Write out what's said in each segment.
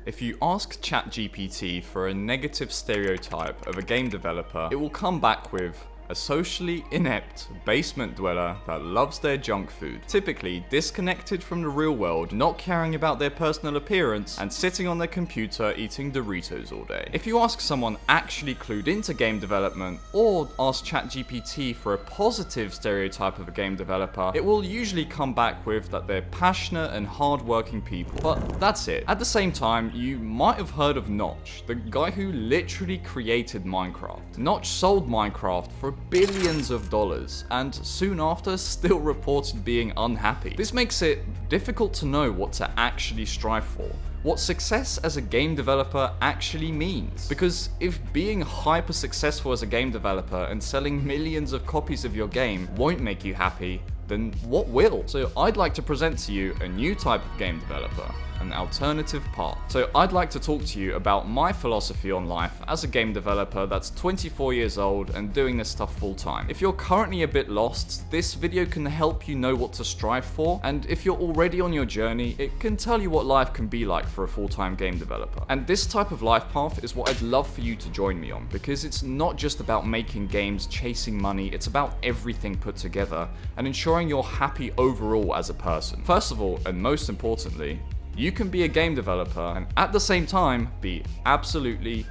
If you ask ChatGPT for a negative stereotype of a game developer, it will come back with a socially inept basement dweller that loves their junk food, typically disconnected from the real world, not caring about their personal appearance, and sitting on their computer eating Doritos all day. If you ask someone actually clued into game development, or ask ChatGPT for a positive stereotype of a game developer, it will usually come back with that they're passionate and hard-working people. But that's it. At the same time, you might have heard of Notch, the guy who literally created Minecraft. Notch sold Minecraft for billions of dollars, and soon after still reported being unhappy. This makes it difficult to know what to actually strive for, what success as a game developer actually means. Because if being hyper successful as a game developer and selling millions of copies of your game won't make you happy, then what will? So I'd like to present to you a new type of game developer, an alternative path. So I'd like to talk to you about my philosophy on life as a game developer that's 24 years old and doing this stuff full time. If you're currently a bit lost, this video can help you know what to strive for, and if you're already on your journey, it can tell you what life can be like for a full-time game developer. And this type of life path is what I'd love for you to join me on, because it's not just about making games, chasing money, it's about everything put together and ensuring you're happy overall as a person. First of all, and most importantly, you can be a game developer and at the same time be absolutely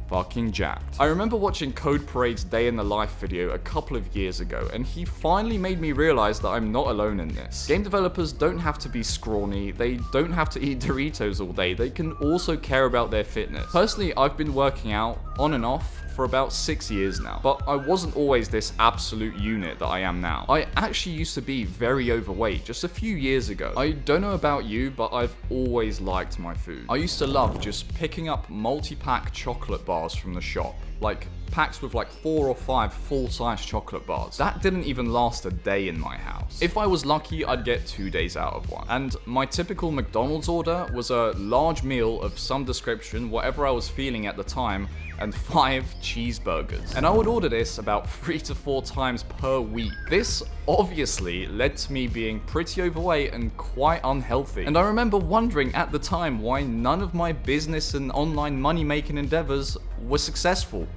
fucking jacked. I remember watching Code Parade's Day in the Life video a couple of years ago, and he finally made me realize that I'm not alone in this. Game developers don't have to be scrawny, they don't have to eat Doritos all day, they can also care about their fitness. Personally, I've been working out on and off for about 6 years now, but I wasn't always this absolute unit that I am now. I actually used to be very overweight just a few years ago. I don't know about you, but I've always liked my food. I used to love just picking up multi-pack chocolate bars from the shop, like packs with like 4 or 5 full-size chocolate bars. That didn't even last a day in my house. If I was lucky, I'd get 2 days out of one. And my typical McDonald's order was a large meal of some description, whatever I was feeling at the time, and 5 cheeseburgers. And I would order this about 3 to 4 times per week. This obviously led to me being pretty overweight and quite unhealthy. And I remember wondering at the time why none of my business and online money-making endeavors were successful.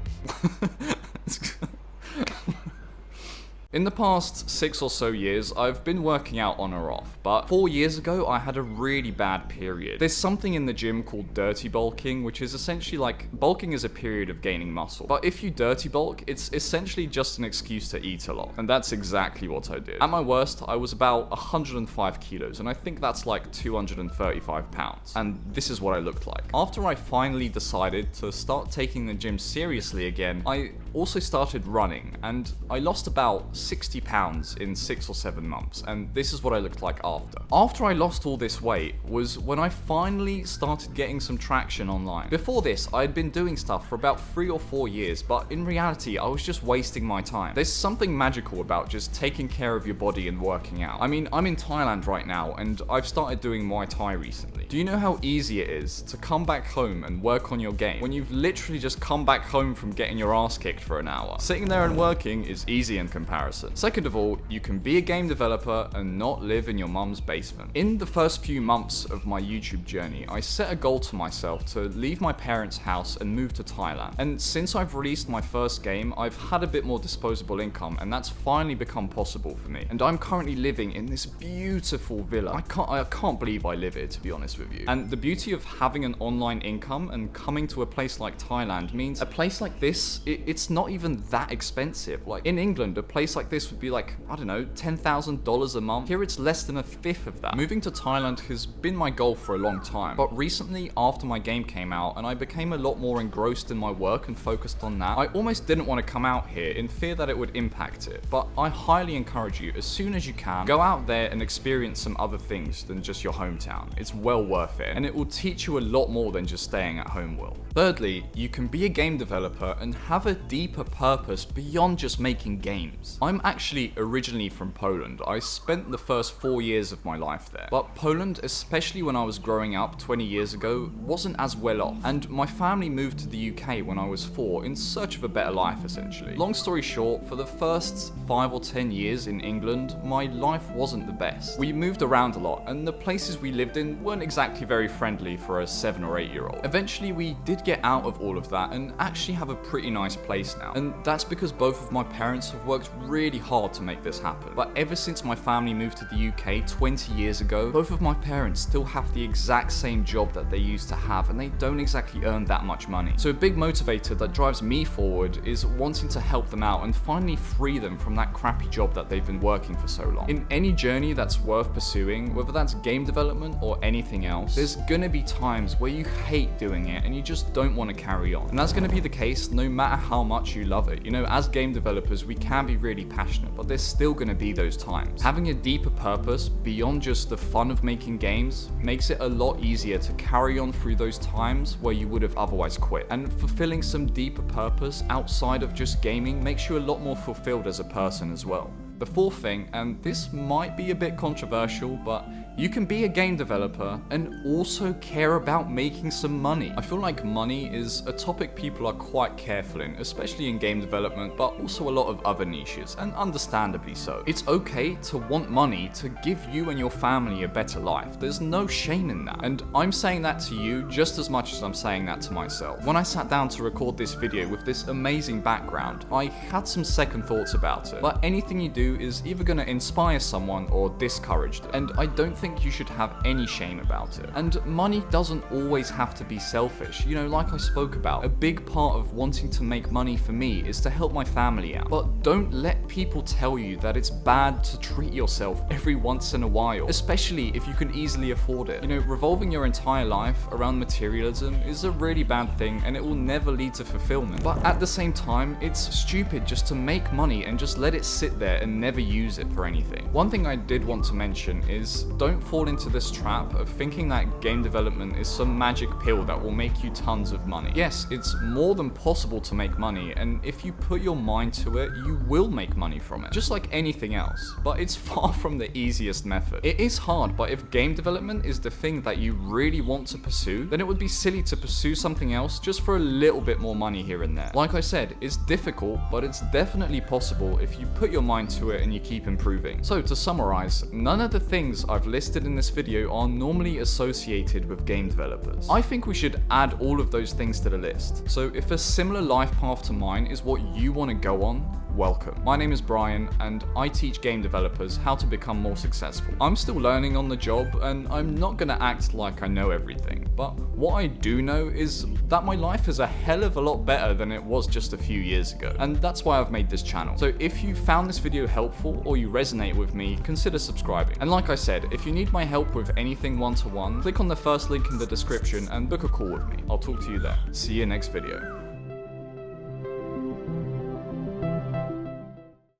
In the past 6 or so years, I've been working out on or off, but 4 years ago, I had a really bad period. There's something in the gym called dirty bulking, which is essentially like, bulking is a period of gaining muscle. But if you dirty bulk, it's essentially just an excuse to eat a lot. And that's exactly what I did. At my worst, I was about 105 kilos, and I think that's like 235 pounds. And this is what I looked like. After I finally decided to start taking the gym seriously again, I also started running, and I lost about 60 pounds in 6 or 7 months, and this is what I looked like after. After I lost all this weight was when I finally started getting some traction online. Before this, I had been doing stuff for about 3 or 4 years, but in reality, I was just wasting my time. There's something magical about just taking care of your body and working out. I mean, I'm in Thailand right now, and I've started doing Muay Thai recently. Do you know how easy it is to come back home and work on your game when you've literally just come back home from getting your ass kicked for an hour? Sitting there and working is easy in comparison. Second of all, you can be a game developer and not live in your mum's basement. In the first few months of my YouTube journey, I set a goal to myself to leave my parents' house and move to Thailand. And since I've released my first game, I've had a bit more disposable income, and that's finally become possible for me. And I'm currently living in this beautiful villa. I can't believe I live here, to be honest with you. And the beauty of having an online income and coming to a place like Thailand means a place like this, it's not even that expensive. Like in England, a place like this would be like, I don't know, $10,000 a month. Here it's less than a fifth of that. Moving to Thailand has been my goal for a long time, but recently after my game came out and I became a lot more engrossed in my work and focused on that, I almost didn't want to come out here in fear that it would impact it. But I highly encourage you, as soon as you can, go out there and experience some other things than just your hometown. It's well worth it, and it will teach you a lot more than just staying at home will. Thirdly, you can be a game developer and have a deeper purpose beyond just making games. I'm actually originally from Poland. I spent the first 4 years of my life there. But Poland, especially when I was growing up 20 years ago, wasn't as well off. And my family moved to the UK when I was 4 in search of a better life, essentially. Long story short, for the first 5 or 10 years in England, my life wasn't the best. We moved around a lot, and the places we lived in weren't exactly very friendly for a 7 or 8 year old. Eventually, we did get out of all of that and actually have a pretty nice place now. And that's because both of my parents have worked really hard to make this happen. But ever since my family moved to the UK 20 years ago, both of my parents still have the exact same job that they used to have, and they don't exactly earn that much money. So a big motivator that drives me forward is wanting to help them out and finally free them from that crappy job that they've been working for so long. In any journey that's worth pursuing, whether that's game development or anything else, there's gonna be times where you hate doing it and you just don't want to carry on. And that's gonna be the case no matter how much you love it. You know, as game developers, we can be really passionate, but there's still gonna be those times. Having a deeper purpose beyond just the fun of making games makes it a lot easier to carry on through those times where you would have otherwise quit. And fulfilling some deeper purpose outside of just gaming makes you a lot more fulfilled as a person as well. The fourth thing, and this might be a bit controversial, but you can be a game developer and also care about making some money. I feel like money is a topic people are quite careful in, especially in game development, but also a lot of other niches, and understandably so. It's okay to want money to give you and your family a better life. There's no shame in that. And I'm saying that to you just as much as I'm saying that to myself. When I sat down to record this video with this amazing background, I had some second thoughts about it. But anything you do is either going to inspire someone or discourage them. And I don't think you should have any shame about it. And money doesn't always have to be selfish. You know, like I spoke about, a big part of wanting to make money for me is to help my family out. But don't let people tell you that it's bad to treat yourself every once in a while, especially if you can easily afford it. You know, revolving your entire life around materialism is a really bad thing, and it will never lead to fulfillment. But at the same time, it's stupid just to make money and just let it sit there and never use it for anything. One thing I did want to mention is don't fall into this trap of thinking that game development is some magic pill that will make you tons of money. Yes, it's more than possible to make money, and if you put your mind to it, you will make money from it, just like anything else. But it's far from the easiest method. It is hard, but if game development is the thing that you really want to pursue, then it would be silly to pursue something else just for a little bit more money here and there. Like I said, it's difficult, but it's definitely possible if you put your mind to it and you keep improving. So to summarize, none of the things I've listed in this video are normally associated with game developers. I think we should add all of those things to the list. So if a similar life path to mine is what you want to go on, welcome. My name is Brian, and I teach game developers how to become more successful. I'm still learning on the job, and I'm not gonna act like I know everything, but what I do know is that my life is a hell of a lot better than it was just a few years ago, and that's why I've made this channel. So if you found this video helpful or you resonate with me, consider subscribing. And like I said, if you need my help with anything one-to-one, click on the first link in the description and book a call with me. I'll talk to you there. See you next video.